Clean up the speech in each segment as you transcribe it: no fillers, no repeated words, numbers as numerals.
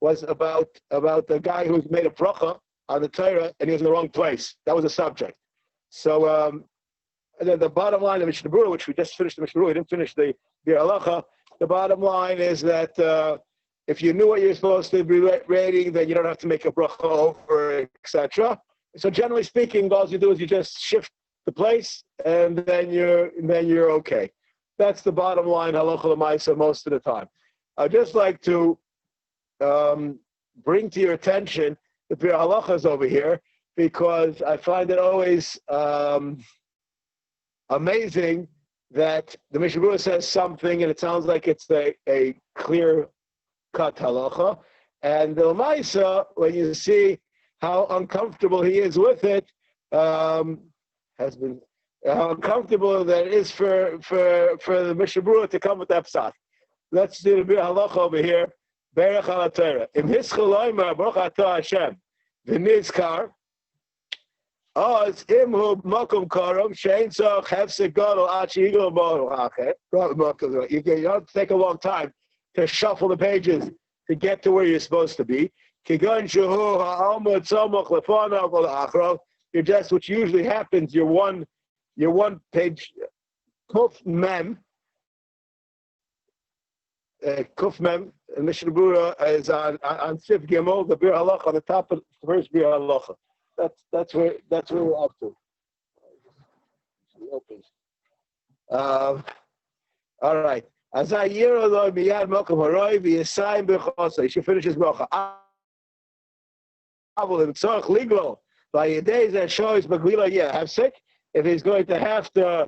was about the guy who's made a bracha on the Torah and he was in the wrong place. That was the subject. So and then the bottom line of Mishna Beruruah, which we just finished the Mishna Beruruah, we didn't finish the halacha. The bottom line is that if you knew what you're supposed to be reading, then you don't have to make a bracha over, etc. So generally speaking, all you do is you just shift the place, and then you're okay. That's the bottom line, halacha l'maisa, most of the time. I'd just like to bring to your attention the bir halachas over here, because I find it always amazing that the Mishna Beruruah says something and it sounds like it's a clear-cut halacha, and the l'maisa, when you see how uncomfortable he is with it, has been how uncomfortable that it is for the Mishna Beruruah to come with that psat. Let's do the bir halacha over here. Berach al Torah. Im hischaloyma baruch atah Hashem v'nizkar. Oz imhu makom karam shein tzach hefsek gadol ad sheigul b'oru hachet. You don't have to take a long time to shuffle the pages to get to where you're supposed to be. Kigan shehu ha'alma tzomach lefanav v'la'achrav. You're just, which usually happens, you're one page, kuf mem, and Mishna Beruruah is on Sif Gimel, the bir halacha on the top of the first bir halacha. That's where we're up to. All right. As I hear although miyad mokum haroi v'yisayim b'chosa, you should finish his bracha. Avol im tzorach liglo v'yedei zeh shoyis b'gvila hefsek. If he's going to have to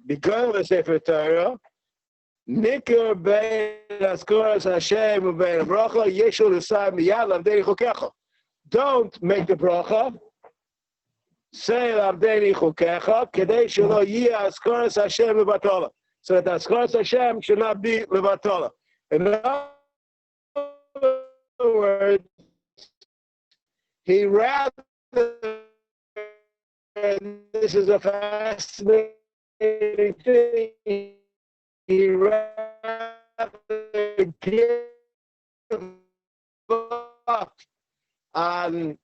be going to Sefer Torah, Niker bein askoras Hashem ubein bracha yeshul l'sayim miyad l'avdei chokecha. Don't make the bracha. Say l'avdei chokecha kedei shelo yeh askoras Hashem levatala. So that askoras Hashem should not be levatala. In other words, he rather, and this is a fascinating thing, he rather give up on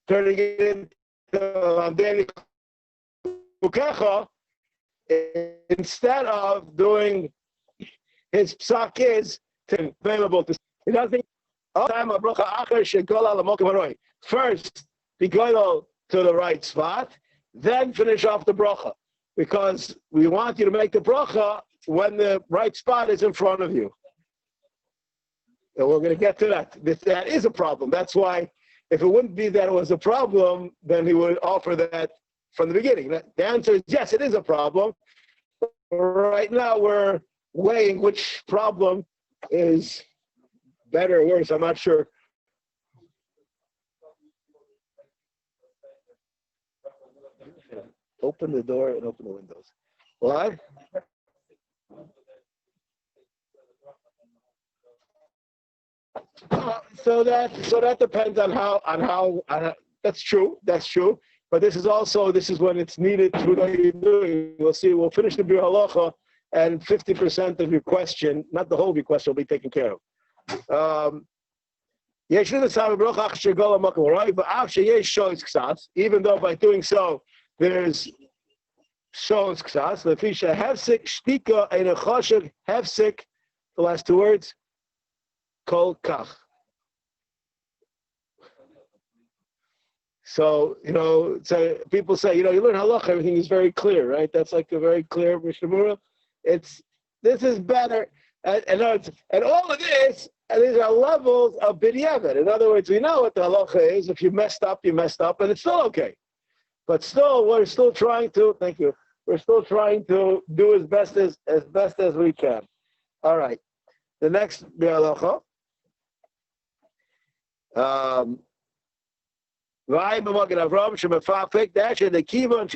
turning it into daily Ukecha, instead of doing his psak is to available to. He doesn't all time a bracha acher shegol al mokum haroi. First, be goyal to the right spot, then finish off the bracha, because we want you to make the bracha when the right spot is in front of you. And we're going to get to that. That is a problem. That's why, if it wouldn't be that it was a problem, then he would offer that from the beginning. The answer is yes, it is a problem. Right now, we're weighing which problem is better or worse. I'm not sure. Open the door and open the windows. What? So that depends on how that's true. But this is when it's needed to know what you're doing. We'll see. We'll finish the bir halacha, and 50% of your question, not the whole of your question, will be taken care of. Even though by doing so there's shows ksas. Lefisha hefsik shtika ein choshev hefsik. The last two words. Kol kach. So, so people say, you learn halacha, everything is very clear, right? That's like a very clear Mishna Beruruah. This is better. And all of this, and these are levels of b'diavad. In other words, we know what the halacha is. If you messed up, you messed up, and it's still okay. But still, we're still trying to, thank you, we're still trying to do as best as we can. All right. The next halacha. V'ayim b'magen Avram shemefafek dash and the kivon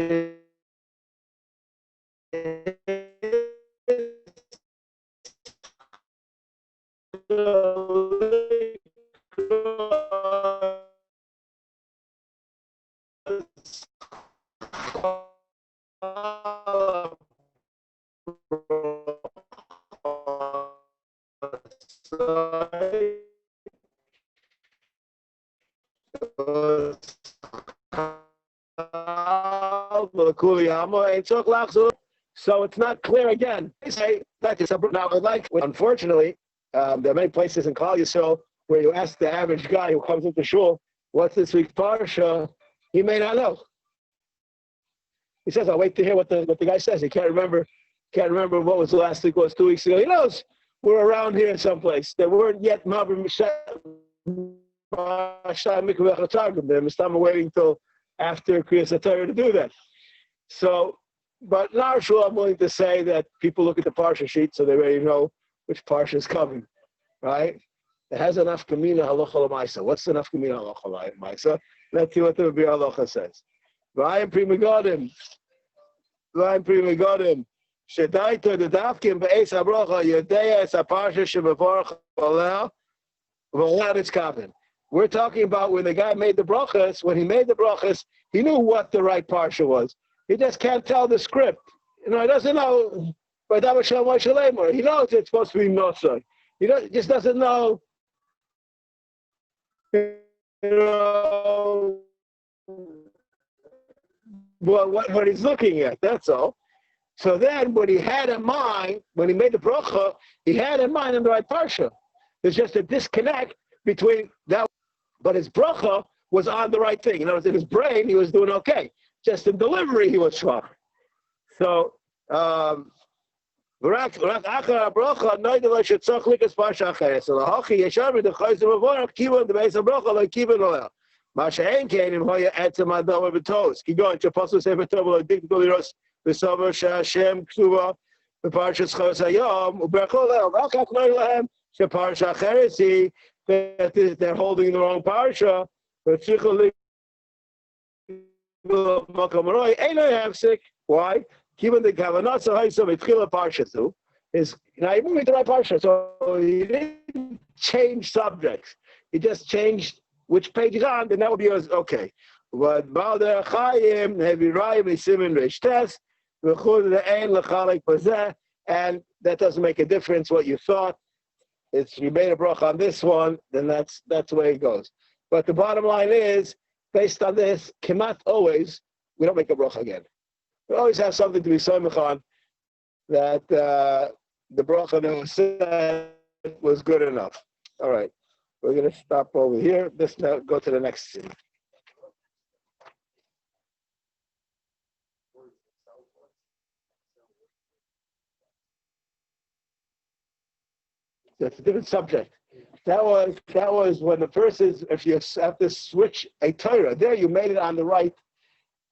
So it's not clear again. They say that is now. Unfortunately, there are many places in Klal Yisrael where you ask the average guy who comes into shul, "What's this week's parsha?" He may not know. He says, "I'll wait to hear what the guy says." He can't remember. Can't remember what was last week. What was 2 weeks ago? He knows we're around here someplace. There weren't yet Mabur They're waiting till after Kriyas HaTorah to do that. So, but in our shul, I'm willing to say that people look at the parsha sheet so they already know which parsha is coming, right? It has enough kamina halacha l'maisa. What's enough kamina halacha l'maisa? Let's see what the Rabbi Halacha says. Ryan Primogodim. Shedaita the dafkim be'es habrocha yodea es haparsha shebevorach aleh v'olad its kaven. We're talking about when the guy made the brachas. When he made the brachas, he knew what the right parsha was. He just can't tell the script. He doesn't know. He knows it's supposed to be Nosai. He just doesn't know. What he's looking at. That's all. So then, what he had in mind when he made the bracha, he had in mind in the right parsha. There's just a disconnect between that, but his bracha was on the right thing. In other words, in his brain, he was doing okay. Just in delivery, he was schwach. So, so they're holding the wrong parsha. Why? Given the kavanah so mitchila parsha too is now you're moving to the right parsha, so he didn't change subjects. He just changed which page is on, then that would be okay. But Balder Chaim Heavy Rayim Simin Reshtes V'chud Le'en L'Chalek Bazeh, and that doesn't make a difference what you thought. It's you made a bracha on this one, then that's the way it goes. But the bottom line is, based on this, kemat always we don't make a bracha again. We always have something to be soymech on that the bracha that was said was good enough. All right, we're going to stop over here. Let's now go to the next scene. That's a different subject. That was when the person, if you have to switch a Torah, there you made it on the right.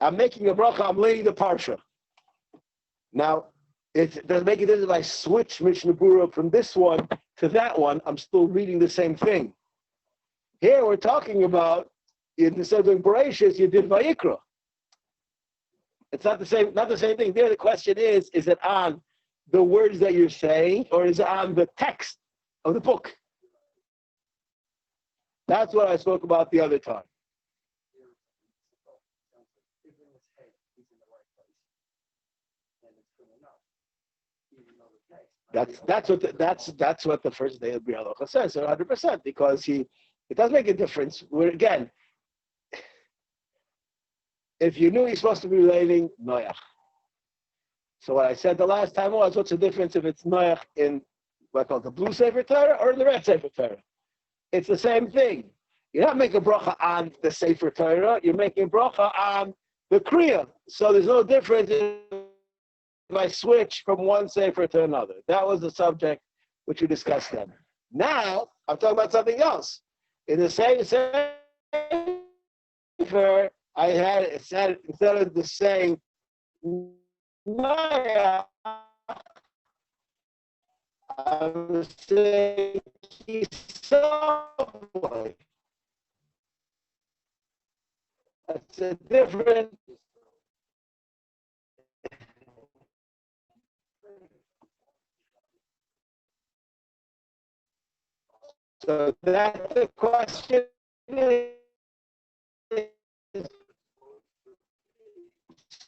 I'm making a bracha, I'm leading the parsha. Now, it doesn't make it difference if I switch Mishna Beruruah from this one to that one, I'm still reading the same thing. Here we're talking about, instead of doing Bereshis, you did Vayikra. It's not the same thing. There the question is it on the words that you're saying, or is it on the text of the book? That's what I spoke about the other time. That's what the first day of Bri Halacha says, 100%, because it does make a difference. Again, if you knew he's supposed to be relating Noach. So what I said the last time was, what's the difference if it's Noach in what I call the blue Sefer Torah or in the red Sefer Torah? It's the same thing. You're not making a bracha on the Sefer Torah, you're making a bracha on the Kriya. So there's no difference if I switch from one Sefer to another. That was the subject which we discussed then. Now, I'm talking about something else. In the same Sefer, I had it said, instead of the saying, Maya, I was saying, Kisavoi. That's a different. So that's the question is,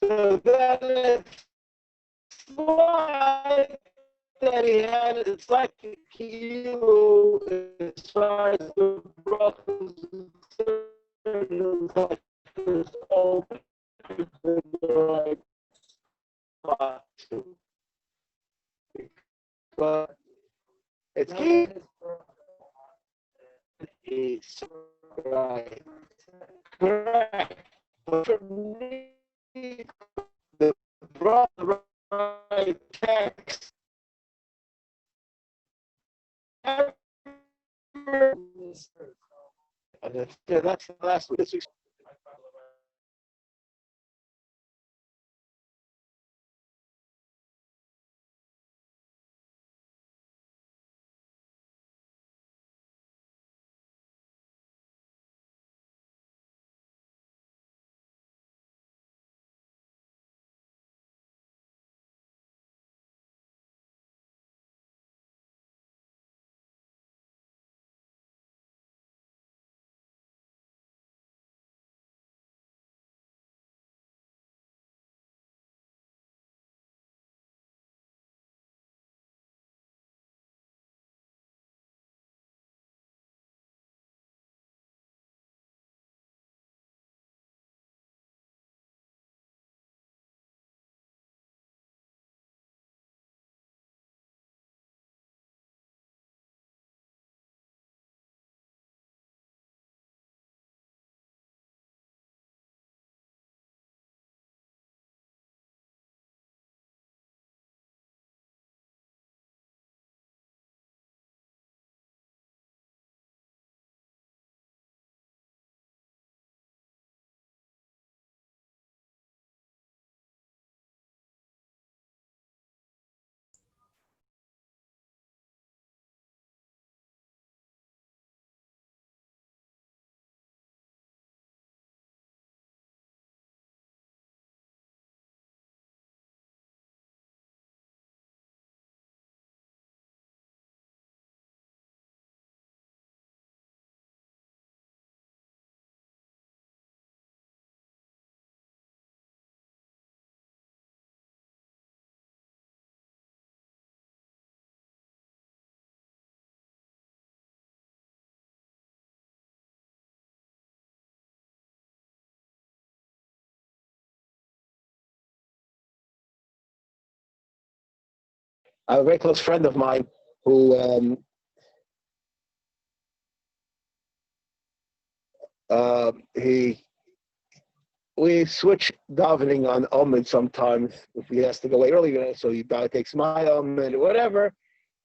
so that is why that he had, it's like you, as far as the brothers is open the right to. But it's key. It's right. Correct. But for me, the right text. That's the last week. I have a very close friend of mine who he we switch davening on Omid sometimes if he has to go away early, so he takes my Omid or whatever.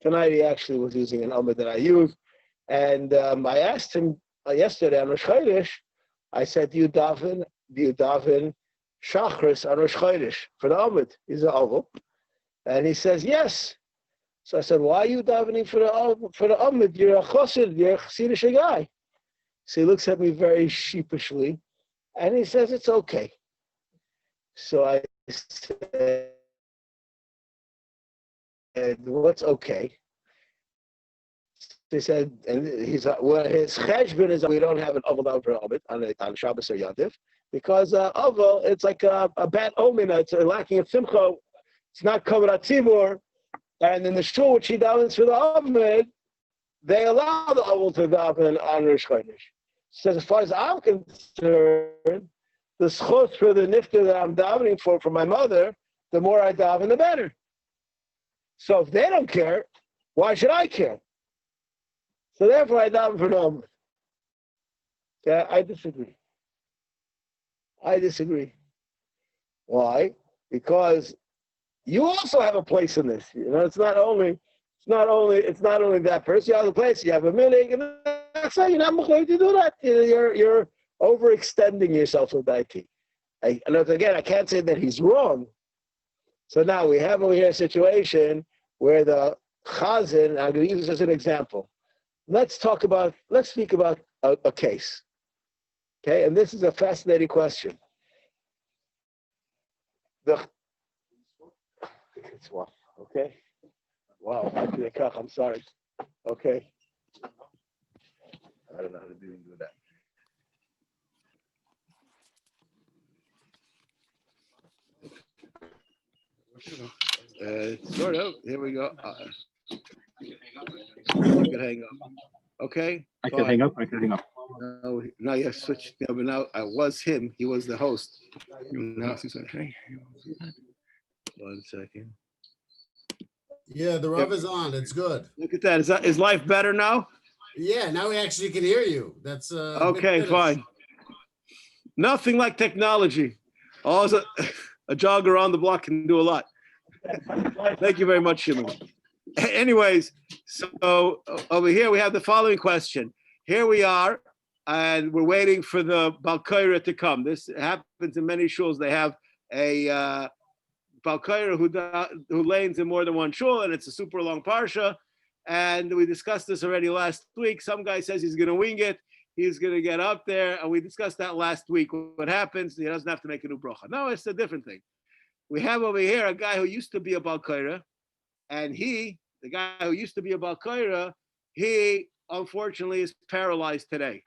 Tonight he actually was using an Omid that I use, and I asked him yesterday on Rosh Chodesh. I said, "Do you daven Shachris on Rosh Chodesh for the Omid?" He's an Oval, and he says yes. So I said, "Why are you davening for the Omid? You're a Chassid, you're a Chassidish guy." So he looks at me very sheepishly, and he says, "It's okay." So I said, "What's okay?" They said, and well, his cheshbon is we don't have an oval over Omid on Shabbos or Yantiv because oval it's like a bad omen. It's lacking a simcha. It's not covered at tzibur, and in the shul which he davens for the Omid, they allow the oval to daven on Rosh Chodesh. Says as far as I'm concerned, the schos for the nifta that I'm davening for my mother, the more I daven, the better. So if they don't care, why should I care? So therefore, I daven for the Omid. Yeah, I disagree. I disagree. Why? Because you also have a place in this. You know, it's not only that person. You have a place. You have a minig, and that's why you're not going to do that. You're overextending yourself with IT. And again, I can't say that he's wrong. So now we have over here a situation where the chazan. I'm going to use this as an example. Let's speak about a case. Okay, and this is a fascinating question. It's what? Okay. Wow. I'm sorry. Okay. I don't know how to do that. Sort of. Here we go. You can hang up. Okay. I can hang up. No, yeah, switch. Yeah, but now I was him. He was the host. Now, 1 second. Yeah, the Rav is on. It's good. Look at that. Is life better now? Yeah, now we actually can hear you. That's okay. Fine. Nothing like technology. Also, a jogger on the block can do a lot. Thank you very much, Shimon. Anyways, so over here we have the following question. Here we are, and we're waiting for the Balkaira to come. This happens in many shuls. They have a Balkaira who lanes in more than one shul, and it's a super long parsha. And we discussed this already last week. Some guy says he's going to wing it. He's going to get up there, and we discussed that last week. What happens? He doesn't have to make a new bracha. No, it's a different thing. We have over here a guy who used to be a Balkaira, and the guy who used to be a Balkaira, he unfortunately is paralyzed today.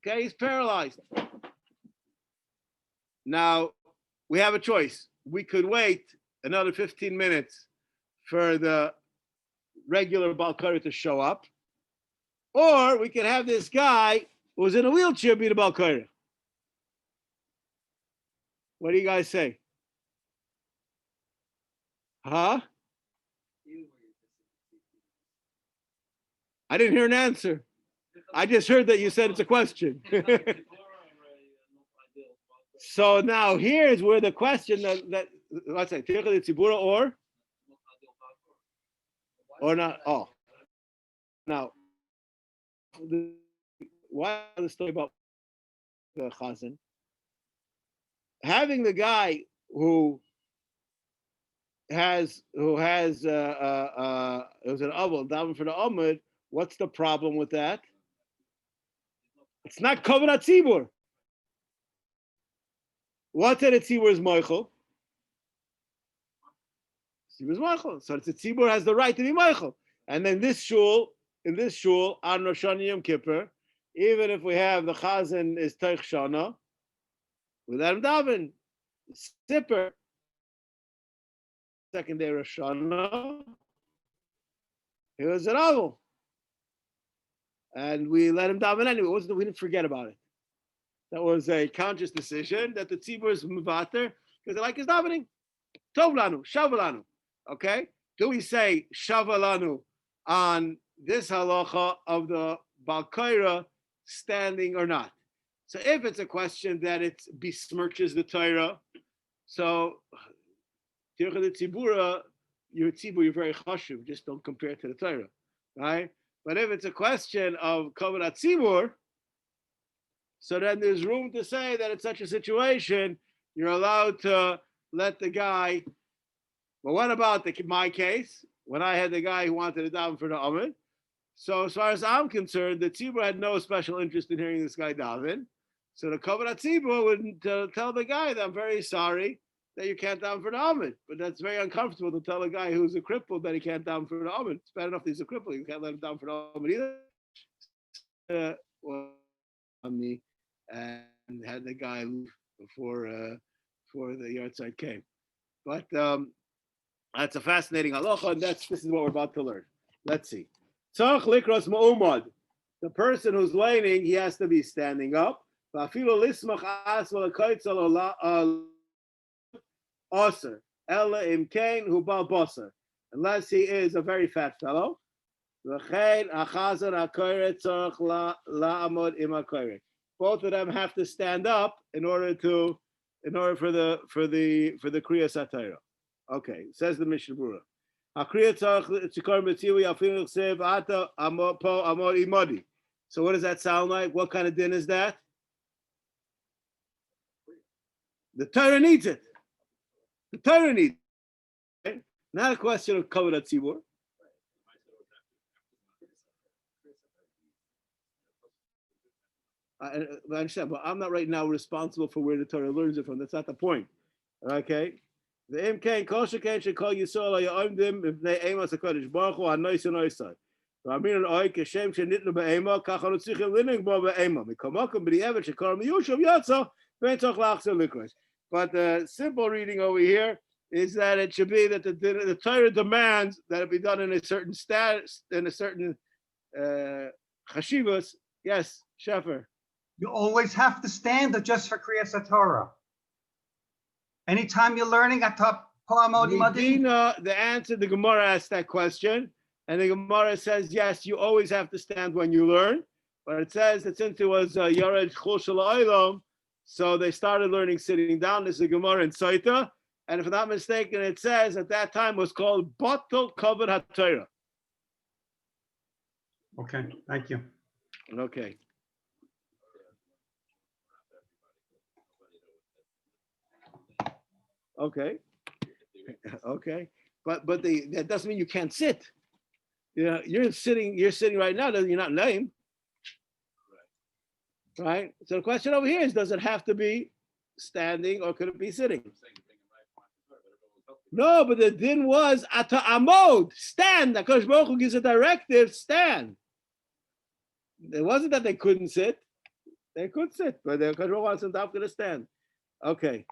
Okay, he's paralyzed. Now, we have a choice. We could wait another 15 minutes for the regular Balkaira to show up, or we could have this guy who's in a wheelchair be the Balkaira. What do you guys say? Huh? I didn't hear an answer. I just heard that you said it's a question. So now here's where the question that what's that? Or not? Oh, now why the story about the chazan? Having the guy who has it was an avol daven for the amud. What's the problem with that? It's not kavanat tzibur. What's at a tzibur is moichel? Tzibur is moichel. So it's a tzibur has the right to be moichel. And then in this shul, on Rosh Hashanah Yom Kippur, even if we have the chazan is teich shana, we let him daven. Sipper. Second day Rosh Hashanah, he was an avol. And we let him daven anyway. We didn't forget about it. That was a conscious decision that the tzibur is mevater because they like his davening. Tov lanu, shavalanu. Okay? Do we say shavalanu on this halacha of the Balkaira standing or not? So if it's a question that it besmirches the Torah, so tircha the tzibura, your tzibur, you're very chashuv, just don't compare it to the Torah, right? But if it's a question of kavanat tzibur, so then there's room to say that in such a situation, you're allowed to let the guy. But what about my case? When I had the guy who wanted to daven for the amud, so as far as I'm concerned, the tzibur had no special interest in hearing this guy daven. So the kavanat tzibur would tell the guy that I'm very sorry that you can't daven for the amud. But that's very uncomfortable to tell a guy who's a cripple that he can't daven for the amud. It's bad enough that he's a cripple, you can't let him daven for the amud either. On me and had the guy leave before the yahrzeit came. But that's a fascinating halacha, and this is what we're about to learn. Let's see. Tzarich likros ma'umad. The person who's leaning, he has to be standing up. Aser, ella imkain hu bal basar, unless he is a very fat fellow. Both of them have to stand up in order for the kriyas satira. Okay, says the Mishna Beruruah. So what does that sound like? What kind of din is that? The Torah needs it. The Torah needs it. Okay? Not a question of kavanat tzibur. I understand, but I'm not right now responsible for where the Torah learns it from. That's not the point. Okay? The imkain kol shekain shekol yisrael ha'yomdim b'nei ema hakadosh baruch hu hanois hanoisai. V'amin al oy kashem shenitnu be'ema kach anu tzichim linig bo be'ema. Mikomakom b'di'evet shekar miyushav yatsa v'en tzach lachzer likros. But the simple reading over here is that it should be that the Torah demands that it be done in a certain status, in a certain chashivas. Yes, Shefer. You always have to stand just for Kriyas HaTorah. Anytime you're learning at top Medina, the answer, the Gemara asked that question, and the Gemara says, yes, you always have to stand when you learn. But it says that since it was Yared Chul Shel Olam, so they started learning sitting down. This is the Gemara in Saita. And if I'm not mistaken, it says at that time was called Batel Kavod HaTorah. Okay, thank you. Okay. Okay. Okay. But that doesn't mean you can't sit. You know, you're sitting right now, you're not lame. Right? So the question over here is, does it have to be standing or could it be sitting? No, but the din was ata amod, stand. The Kosh Baruch Hu gives a directive, stand. It wasn't that they couldn't sit. They could sit, but the Kosh Baruch Hu wants them to stand. Okay.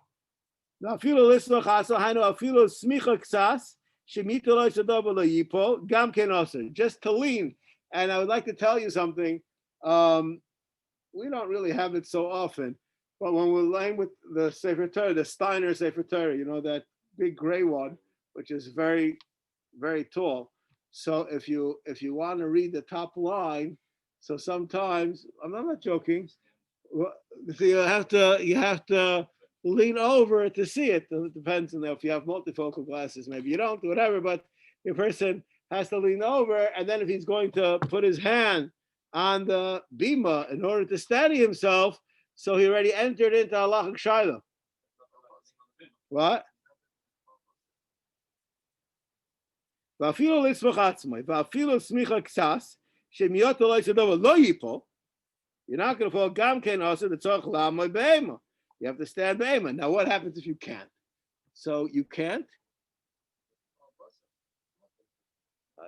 Now, filo lisloch aso hainu afilo smicha ksas shemito lo yisadav lo yipo gam ken oser. Just to lean. And I would like to tell you something. We don't really have it so often, but when we're laying with the Sefer Torah, the Steiner Sefer Torah, you know, that big gray one, which is very, very tall. So if you want to read the top line, so sometimes I'm not joking. So you have to lean over to see it. It depends on if you have multifocal glasses, maybe you don't, whatever. But the person has to lean over, and then if he's going to put his hand on the bima in order to steady himself, so he already entered into halachic shaila. What? You're not going to fall gam ken also the tzorch la'amoy be'ema. You have to stand be'ema. Now, what happens if you can't? So you can't.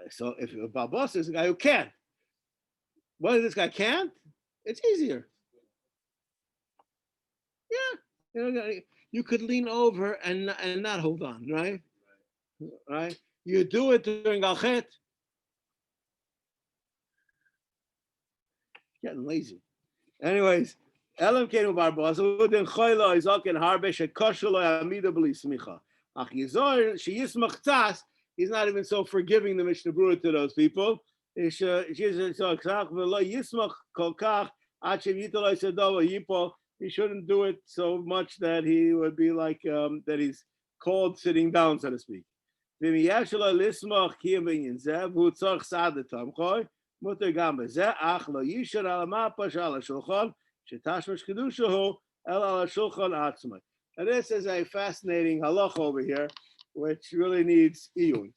So if a babos is a guy who can't, what if this guy can't? It's easier. Yeah, you could lean over and not hold on, right? Right. You do it during Alchet. Getting lazy. Anyways, Elam Kenu Barbosa, Udin Choylo is Okin Harbe Shekoshelo Amida Bli Smicha. Ach Yizor, she is Machtas, he's not even so forgiving the Mishna Beruruah to those people. He shouldn't do it so much that he would be like that he's called sitting down, so to speak. And this is a fascinating halach over here, which really needs iyun.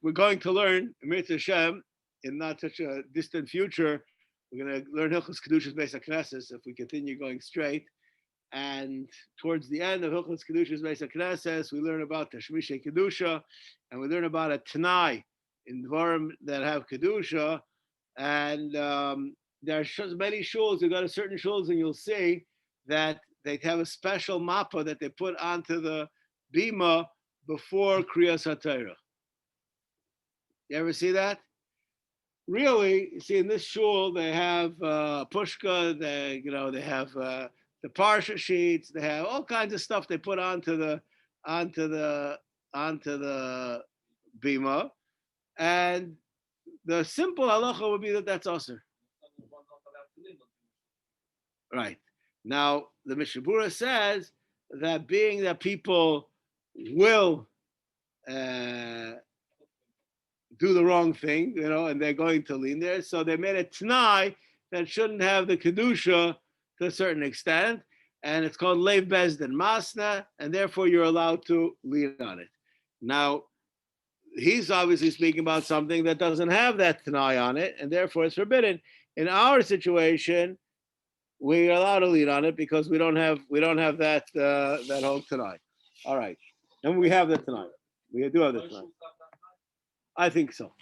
We're going to learn Mitzvah Hashem in not such a distant future. We're going to learn Hilchos Kedushas Beis HaKnesses if we continue going straight. And towards the end of Hilchos Kedushas Beis HaKnesses, we learn about Tashmishay Kedusha, and we learn about a Tanai in Dvarim that have Kedusha. And there are many shuls. You go to certain shuls and you'll see that they have a special mappa that they put onto the bima before Kriyas HaTorah. You ever see that? Really, you see in this shul they have pushka. They have the parsha sheets. They have all kinds of stuff they put onto the bima, and the simple halacha would be that that's usher. Right. Now, the Mishna Beruruah says that being that people will do the wrong thing, and they're going to lean there, so they made a t'nai that shouldn't have the kedusha to a certain extent, and it's called leiv bezdin masna, and therefore you're allowed to lean on it. Now, he's obviously speaking about something that doesn't have that t'nai on it, and therefore it's forbidden. In our situation, we're allowed to lean on it because we don't have that whole t'nai. All right, and we have that tonight. We do have that tonight. I think so.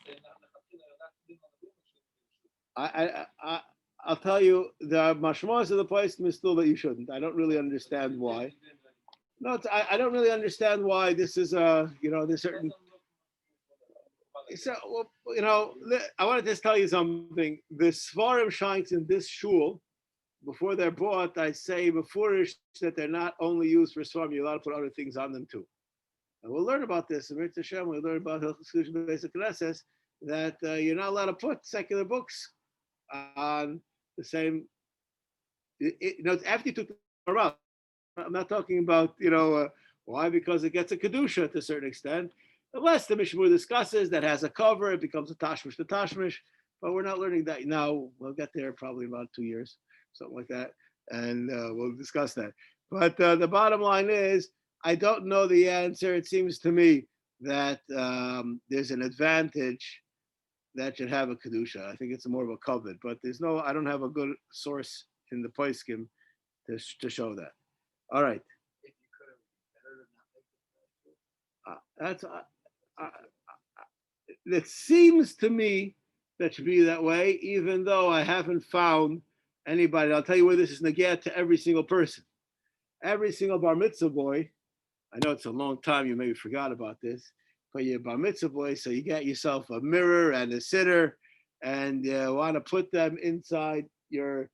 I'll tell you, the mashmas of the place is still that you shouldn't. I don't really understand why. No, I don't really understand why this is there's certain. So, I want to just tell you something. The Svarim shanks in this shul, before they're bought, I say before that they're not only used for Svarim, you're allowed to put other things on them too. And we'll learn about this. In Mirza Hashem, we'll learn about Hilchos Basic Knesses, that you're not allowed to put secular books on the same. It's after you took them out. I'm not talking about, why, because it gets a kedusha to a certain extent. Unless the Mishna Beruruah discusses that has a cover, it becomes a tashmish to tashmish. But we're not learning that now. We'll get there probably about 2 years, something like that, and we'll discuss that. But the bottom line is, I don't know the answer. It seems to me that there's an advantage that should have a kedusha. I think it's more of a covet, but I don't have a good source in the poskim to show that. All right. It seems to me that should be that way, even though I haven't found anybody. I'll tell you where this is negate to every single person. Every single bar mitzvah boy, I know it's a long time, you maybe forgot about this, but you're a bar mitzvah boy, so you get yourself a mirror and a sitter, and you want to put them inside your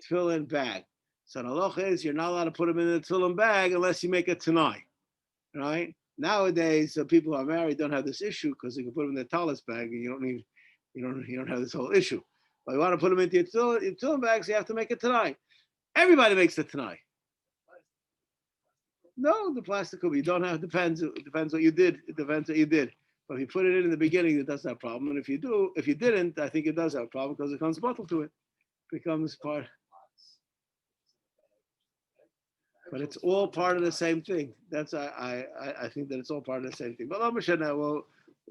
tefillin bag. So the halacha is you're not allowed to put them in the tefillin bag unless you make it tonight, right? Nowadays, people who are married don't have this issue because they can put them in their talis bag, and you don't have this whole issue. But you want to put them into your tefillin bags, so you have to make it tonight. Everybody makes it tonight. No, the plastic could be. You don't have. It depends what you did. It depends what you did. But if you put it in the beginning, it doesn't have a problem. And if you didn't, I think it does have a problem because it comes bottled to it. Becomes part. But it's all part of the same thing. That's I think that it's all part of the same thing. But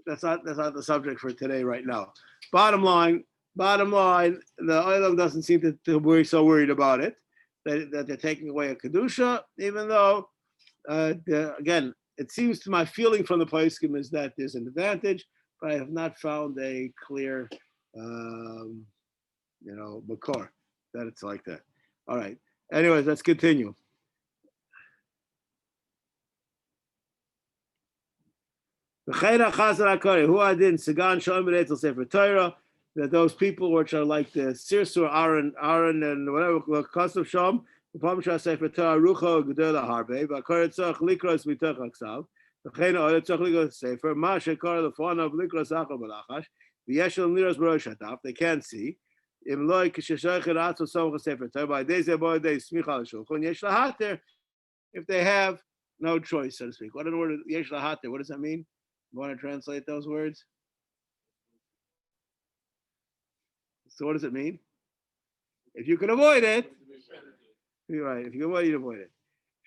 that's not the subject for today right now. Bottom line, the oilam doesn't seem to be so worried about it that they're taking away a kedusha, even though again, it seems to my feeling from the poskim is that there's an advantage, but I have not found a clear makor that it's like that. All right. Anyways, let's continue. That those people which are like the Sirsur, Aaron, and whatever, Kasav Shom, the Pamsha Sefer Torah, Rucho, Gedela Harbe, Bakaret Tzach, Likros, Mitach Aksav, the Chena Olet Tzach, Likros Sefer, Masha Kar, the Fon of Likros Achal Balachash, the Yeshel Niros Barosh Hataf, they can't see. Im Loi, Kishashach, Ratzo, Somcha Sefer Torah, by days, Boy, days, Smichal Shulchan, Yesh Lahater, if they have no choice, so to speak. What in the word Yesh Lahater, what does that mean? You want to translate those words? So what does it mean? If you can avoid it, you're right. If you can avoid it, you avoid it.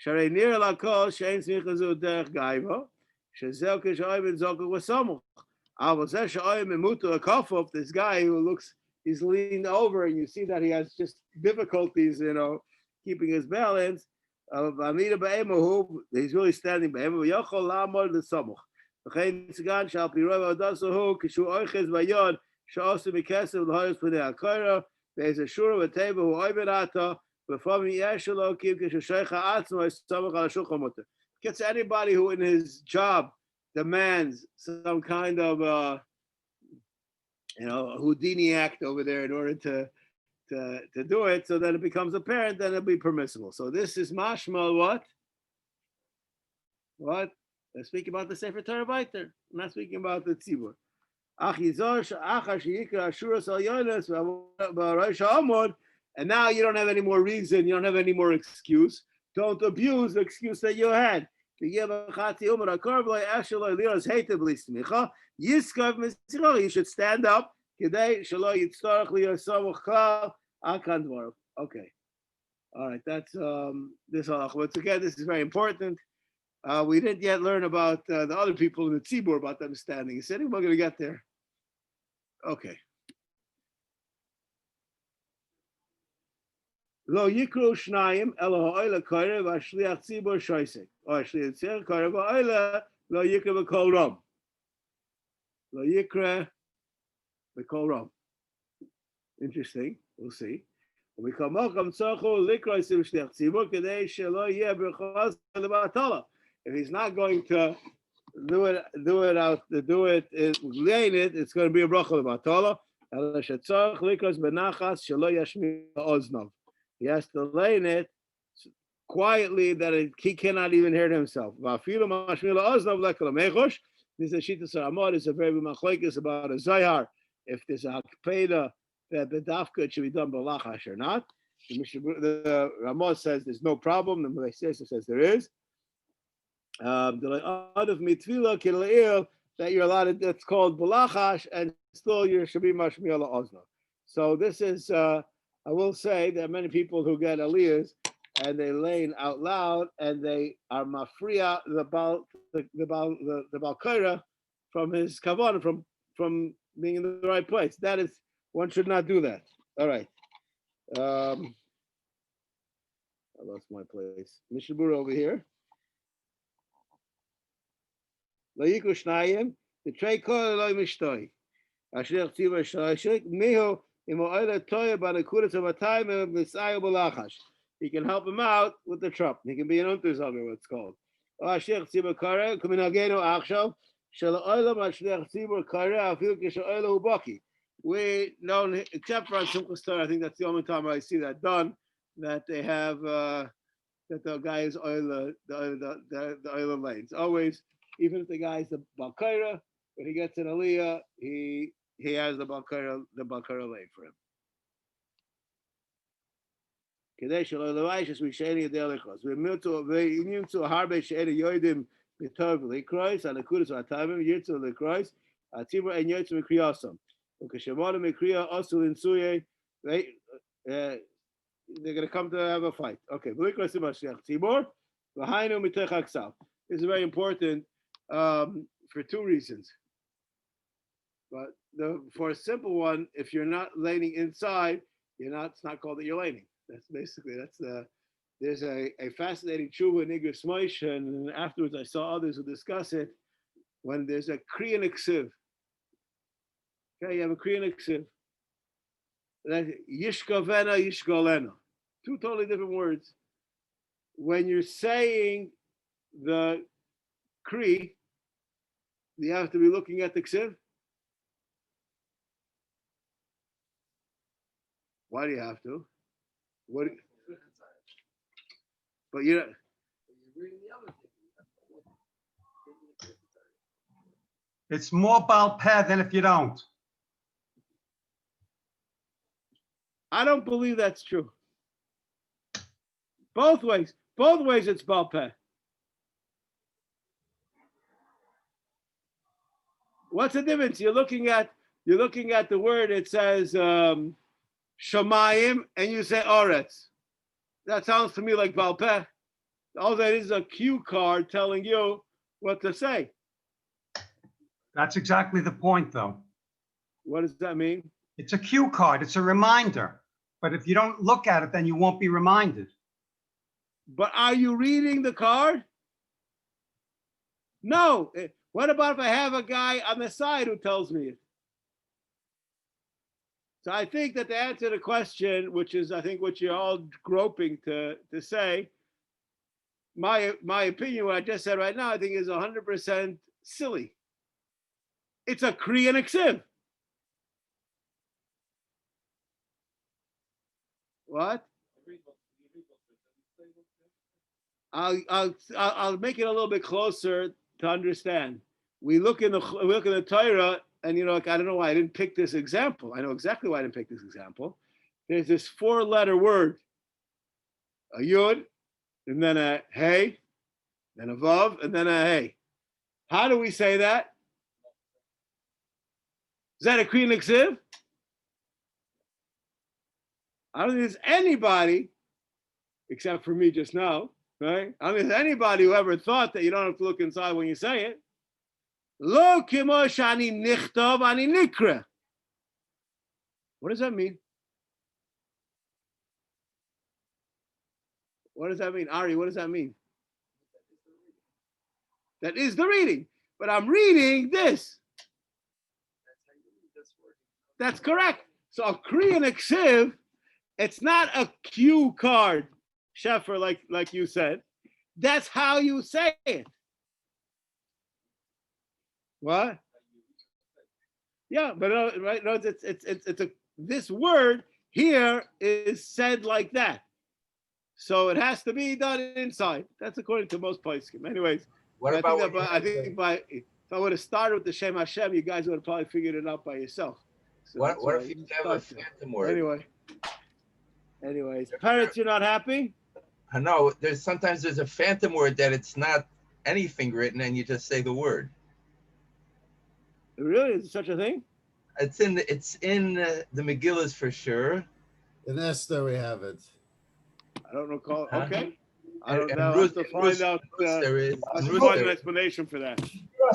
Sharei nir lakol shein smichazu derech gaiva shezel kishoyim zokel wasamuch. Avol zeh shoyim emutu akafov. This guy who he's leaned over, and you see that he has just difficulties, keeping his balance. Amida be'emahu, he's really standing be'emahu. Yochol lamod l'samuch. V'chein tzigan shal pirov adasahu kishu oiches vayod. There's a shura with table who oiberata before me yeshelo keep kishecha atzmo samach al shulchan mutter. Gets anybody who in his job demands some kind of Houdini act over there in order to do it, so that it becomes apparent, then it'll be permissible. So this is mashma what? What? They're speaking about the Sefer Torah Biter. I'm not speaking about the tzibur. And now you don't have any more reason, you don't have any more excuse. Don't abuse the excuse that you had. You should stand up. Okay. All right, that's this halach. Once again, this is very important. We didn't yet learn about the other people in the tzibur, about them standing. He said, we're going to get there. Okay. Lo yikru shnayim elo ha'oila koire v'ashliach tzibur shoysek. Or ashliach tzibur koire v'oila lo yikra v'kol rom. Lo yikra v'kol rom. Interesting. We'll see. We call Mocham Tzochu Likra Sim Shliach Tzibur Kedei Shelo Yeh Berchos Lebatala. If he's not going to do it laying it, it's going to be a bracha lebatala. He has to lay in it quietly that he cannot even hear it himself. This is a shita saramot. It's a very machlekes about a zayar. If there's a hakpeda that the dafka it should be done b'lachash or not. The Ramah says there's no problem. The Melechesa says there is. Out of mitvila kilail that you're allowed to, that's called balachash, and still you should be mashmiela ozna. So this is, I will say there are many people who get aliyahs and they lane out loud and they are mafriya the balkaira from his kavan from being in the right place. That is, one should not do that. All right. I lost my place. Mishna Beruruah over here. Layiku Shnayim, the Trey Kol Eloi Mishtoi. Asher Tiva Shashik, Miho, Imoila Toya Banakudas of a time of Messiah Balachash. He can help him out with the trap. He can be an unterzalmer, what's called. Asher Tiva Kare, Kuminageno Achshav, Shalaoila Mashlech Tiva Kare, Afil Kishaoila Ubaki. We don't, except for on Simcha Star, I think that's the only time I see that done, that they have, that the guy is oil, the oil lanes. Always, even if the guy is the Balkaira, when he gets an Aliyah, he has the Balkaira lane for him. Kadesh Eloishas we sheni adelichos. We immune to harbe sheni yoidim b'tov likrois and akudas atamim yitzu likrois atibur and yitzu mikriyasam. Ukeshemona mikriya asul insuye. They're going to come to have a fight. Okay. This is very important for two reasons. But for a simple one, if you're not laning inside, it's not called that you're laning. That's there's a fascinating tshuva in Igros Moshe, and afterwards I saw others who discuss it. When there's a kriya niksiv, okay, you have a kriya niksiv. Yishkavena, yishgalena. Two totally different words. When you're saying the kri, you have to be looking at the ksiv. Why do you have to? What? But you're reading the other thing. It's more Baal Peh than if you don't. I don't believe that's true. Both ways it's Baal Peh. What's the difference? You're looking at the word, it says Shamayim, and you say Oretz. That sounds to me like Baal Peh. All that is a cue card telling you what to say. That's exactly the point, though. What does that mean? It's a cue card. It's a reminder. But if you don't look at it, then you won't be reminded. But are you reading the card? No. What about if I have a guy on the side who tells me it? So I think that the answer to the question, which is I think what you're all groping to say, my opinion, what I just said right now, I think is 100% silly. It's a kri and a ksiv. What? I'll make it a little bit closer to understand. We look in the Torah, and I don't know why I didn't pick this example. I know exactly why I didn't pick this example. There's this 4-letter word, a yud, and then a hey, then a vav, and then a hey. How do we say that? Is that a kri niksiv? I don't think there's anybody, except for me just now, right? I don't think there's anybody who ever thought that you don't have to look inside when you say it. Lo kimo shani nichtav ani nikra. What does that mean? What does that mean? Ari, what does that mean? That is the reading. But I'm reading this. That's correct. So a kri and a ksiv It's not a cue card, Sheffer, like you said. That's how you say it. What? Yeah, but right? No, it's a this word here is said like that, so it has to be done inside. That's according to most places. Anyways, What about when I think if I would have started with the Shem Hashem, you guys would have probably figured it out by yourself. So what if you have a phantom word? Anyways, parents, you're not happy? I know sometimes there's a phantom word that it's not anything written and you just say the word. Really? Is there such a thing? It's in the Megillas for sure. In Esther, we have it. I don't recall. Okay. I don't And know. I have to find out. there is. I have to find an explanation for that.